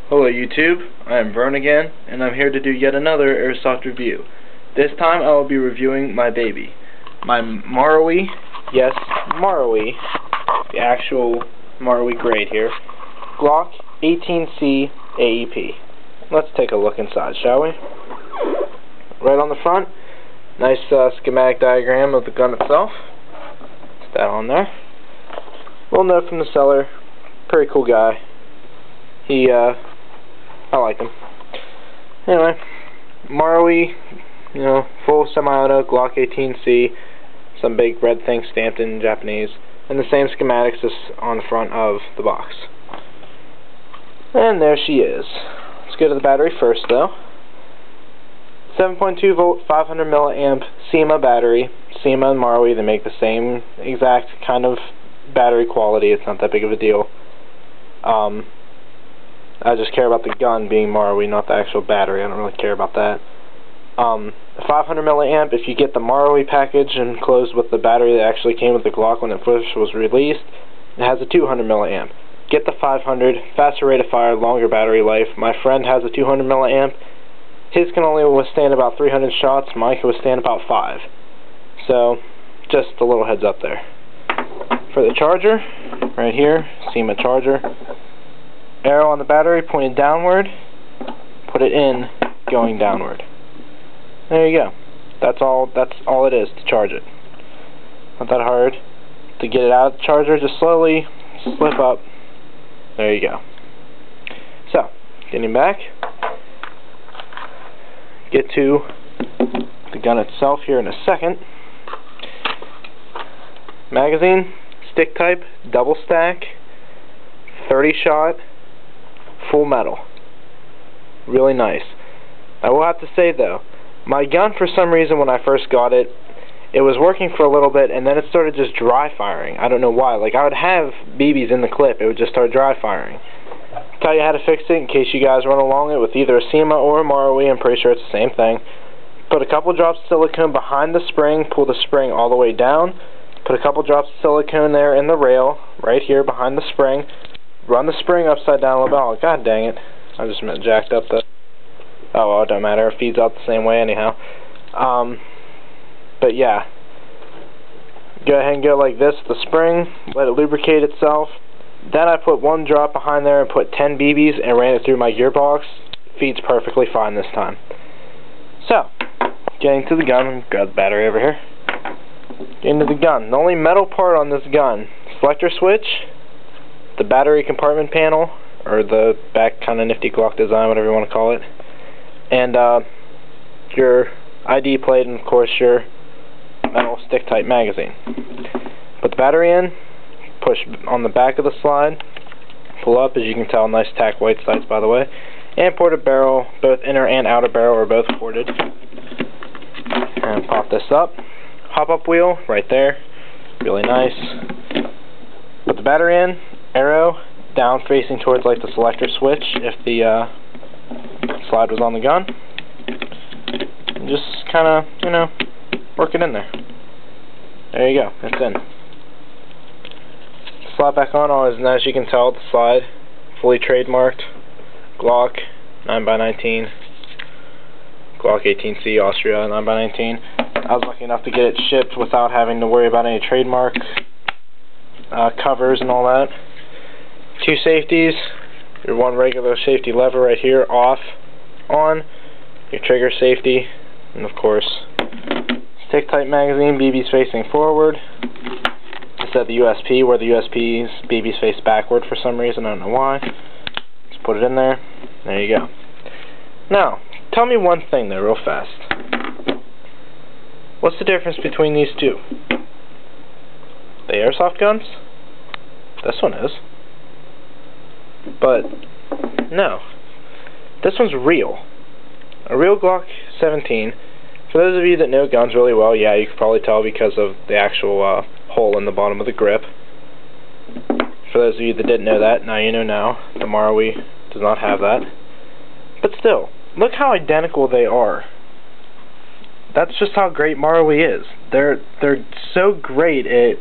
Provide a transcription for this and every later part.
Hello YouTube, I am Vern again, and I'm here to do yet another airsoft review. This time I will be reviewing my baby. My Marui, yes, Marui, the actual Marui grade here, Glock 18C AEP. Let's take a look inside, shall we? Right on the front, nice schematic diagram of the gun itself. Put that on there. Little note from the seller, pretty cool guy. I like him. Anyway, Marui, full semi-auto, Glock 18C, some big red thing stamped in Japanese, and the same schematics as on the front of the box. And there she is. Let's go to the battery first, though. 7.2 volt, 500 milliamp SEMA battery. SEMA and Marui, they make the same exact kind of battery quality. It's not that big of a deal. I just care about the gun being Marui, not the actual battery. I don't really care about that. 500 milliamp, if you get the Marui package enclosed with the battery that actually came with the Glock when it first was released, it has a 200 milliamp. Get the 500, faster rate of fire, longer battery life. My friend has a 200 milliamp. His can only withstand about 300 shots. Mine can withstand about 5. So, just a little heads up there. For the charger, right here, SEMA charger. Arrow on the battery pointed downward, put it in, going downward. There you go. That's all it is to charge it. Not that hard. To get it out of the charger, just slowly slip up. There you go. So, getting back, get to the gun itself here in a second. Magazine, stick type, double stack, 30 shot, full metal. Really nice. I will have to say though, my gun for some reason when I first got it, it was working for a little bit and then it started just dry firing. I don't know why. Like I would have BBs in the clip, it would just start dry firing. I'll tell you how to fix it in case you guys run along it with either a SEMA or a Marui. I'm pretty sure it's the same thing. Put a couple drops of silicone behind the spring, pull the spring all the way down. Put a couple drops of silicone there in the rail, right here behind the spring. Run the spring upside down a little bit. Oh, god dang it. I just jacked up the... Oh, well, it don't matter. It feeds out the same way anyhow. But yeah. Go ahead and go like this with the spring. Let it lubricate itself. Then I put one drop behind there and put 10 BBs and ran it through my gearbox. Feeds perfectly fine this time. So, getting to the gun. Grab the battery over here. Getting to the gun. The only metal part on this gun, selector switch, the battery compartment panel, or the back kind of nifty Glock design, whatever you want to call it, and your ID plate, and of course your metal stick type magazine. Put the battery in, push on the back of the slide, pull up, as you can tell, nice tack white sights by the way, and ported barrel, both inner and outer barrel are both ported, and pop this up. Hop up wheel right there, really nice. Put the battery in, arrow down facing towards like the selector switch if the slide was on the gun, and just kind of work it in there. There you go, it's in. Slide back on, and as you can tell, the slide fully trademarked Glock 9x19, Glock 18C Austria 9x19. I was lucky enough to get it shipped without having to worry about any trademark covers and all that. 2 safeties, your one regular safety lever right here, off, on, your trigger safety, and of course, stick type magazine, BBs facing forward. Set the USP where the USP's BBs face backward for some reason, I don't know why. Just put it in there. There you go. Now, tell me one thing though, real fast. What's the difference between these two? The airsoft guns? This one is. But, no. This one's real. A real Glock 17. For those of you that know guns really well, yeah, you can probably tell because of the actual hole in the bottom of the grip. For those of you that didn't know that, now you know now. The Marui does not have that. But still, look how identical they are. That's just how great Marui is. They're so great at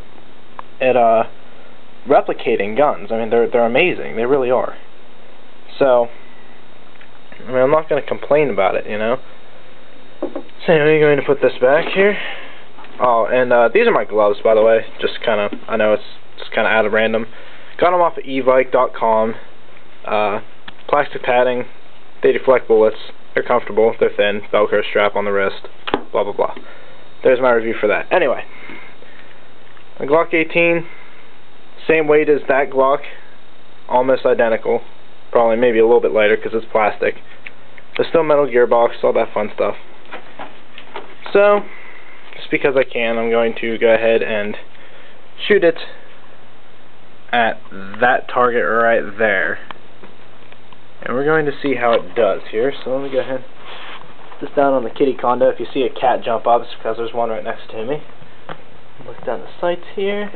replicating guns. I mean, they're amazing. They really are. So, I mean, I'm not going to complain about it, you know. So anyway, I'm going to put this back here. Oh, and these are my gloves, by the way. Just kind of, I know it's just kind of out of random. Got them off of evike.com. Plastic padding. They deflect bullets. They're comfortable. They're thin. Velcro strap on the wrist. Blah, blah, blah. There's my review for that. Anyway. The Glock 18. Same weight as that Glock. Almost identical. Probably maybe a little bit lighter because it's plastic. But still metal gearbox. All that fun stuff. So, just because I can, I'm going to go ahead and shoot it at that target right there. And we're going to see how it does here. So let me go ahead and put this down on the kitty condo. If you see a cat jump up, it's because there's one right next to me. Look down the sights here.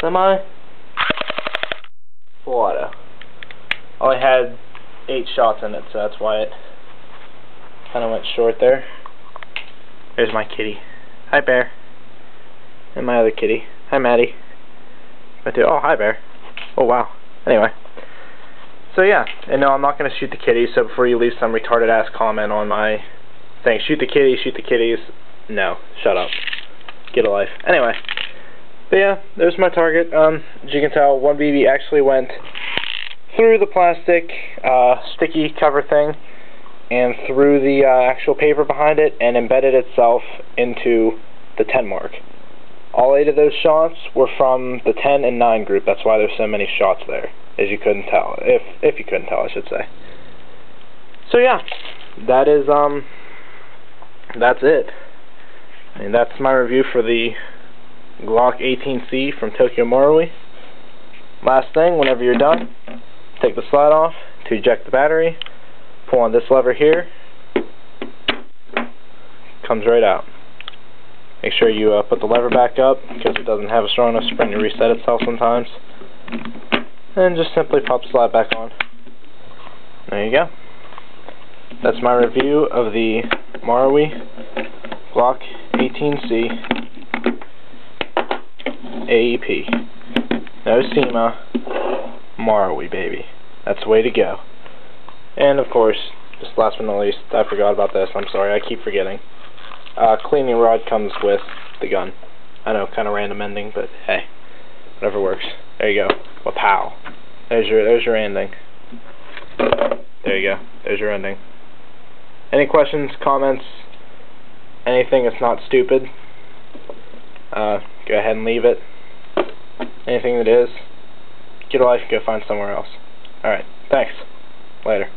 Semi. Full auto. Only had 8 shots in it, so that's why it kind of went short there. There's my kitty. Hi, Bear. And my other kitty. Hi, Maddie. Oh, hi, Bear. Oh, wow. Anyway. So, yeah. And no, I'm not going to shoot the kitties, so before you leave some retarded-ass comment on my thing, shoot the kitties. No. Shut up. Get a life. Anyway. But, yeah, there's my target. As you can tell, one BB actually went through the plastic sticky cover thing and through the actual paper behind it and embedded itself into the 10 mark. All 8 of those shots were from the 10 and 9 group. That's why there's so many shots there, as you couldn't tell. If you couldn't tell, I should say. So yeah, that is that's it. And that's my review for the Glock 18C from Tokyo Marui. Last thing, whenever you're done, take the slide off to eject the battery. Pull on this lever here. Comes right out. Make sure you put the lever back up because it doesn't have a strong enough spring to reset itself sometimes. And just simply pop the slide back on. There you go. That's my review of the Marui Glock 18C AEP. No SEMA. Marui, baby. That's the way to go. And of course, just last but not least, I forgot about this. I'm sorry, I keep forgetting. Cleaning rod comes with the gun. I know, kind of random ending, but hey, whatever works. There you go. Well, pow. There's your ending. There you go. There's your ending. Any questions, comments, anything that's not stupid? Go ahead and leave it. Anything that is, get a life and go find somewhere else. Alright, thanks. Later.